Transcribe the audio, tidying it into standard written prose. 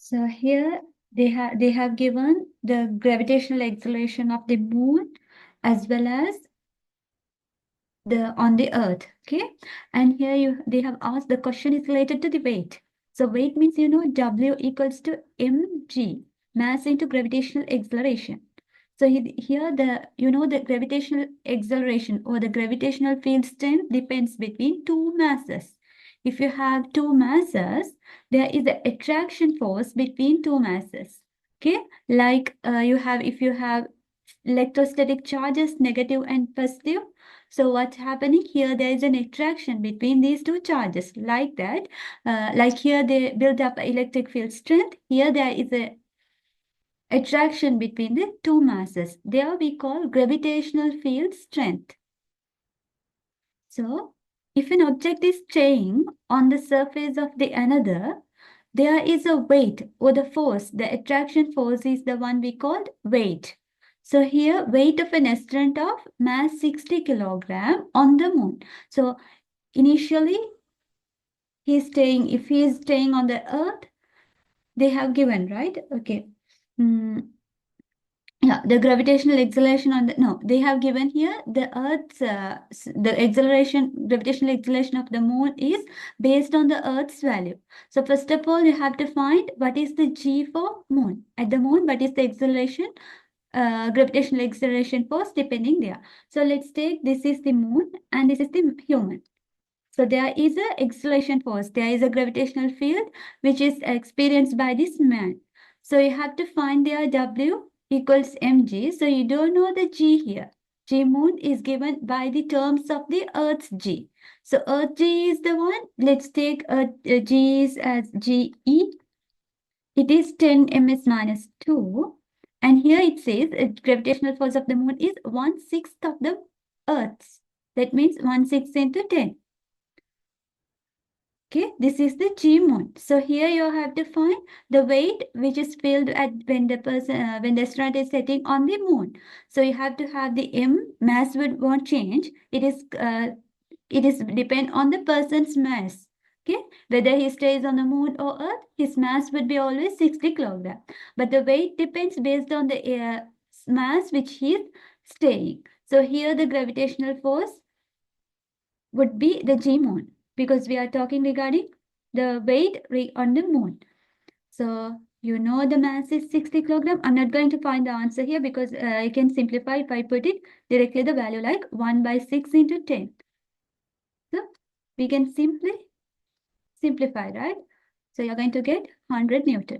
So here they have given the gravitational acceleration of the moon as well as on the earth. Okay, and here they have asked, the question is related to the weight. So weight means, W equals to mg, mass into gravitational acceleration. So here the gravitational acceleration or the gravitational field strength depends between two masses. If you have two masses, there is an attraction force between two masses. Okay, like if you have electrostatic charges, negative and positive. So what's happening here? There is an attraction between these two charges, like that. Like here, they build up electric field strength. Here, there is a attraction between the two masses. There we call gravitational field strength. So, if an object is staying on the surface of the another, there is a weight or the force. The attraction force is the one we called weight. So here, weight of an astronaut of mass 60 kilogram on the moon. So initially, if he is staying on the earth, they have given, right? Okay. Yeah, the gravitational acceleration they have given here the Earth's, the gravitational acceleration of the moon is based on the Earth's value. So first of all, you have to find what is the G for moon. At the moon, what is the acceleration, gravitational acceleration force depending there. So let's take, this is the moon and this is the human. So there is a acceleration force. There is a gravitational field which is experienced by this man. So you have to find their W equals mg. So you don't know the g here. G moon is given by the terms of the Earth's g. So Earth g is the one. Let's take g is as ge. It is 10 ms minus 2. And here it says gravitational force of the moon is 1/6 of the Earth's. That means 1/6 into 10. Okay, this is the G moon. So here you have to find the weight which is filled at when the astronaut is sitting on the moon. So you have to have the M, mass won't change. It is depend on the person's mass. Okay, whether he stays on the moon or Earth, his mass would be always 60 kilogram. But the weight depends based on the mass which he is staying. So here the gravitational force would be the G moon, because we are talking regarding the weight on the moon. So the mass is 60 kilogram. I'm not going to find the answer here because I can simplify if I put it directly the value like 1/6 into 10. So we can simply simplify, right? So you're going to get 100 Newton.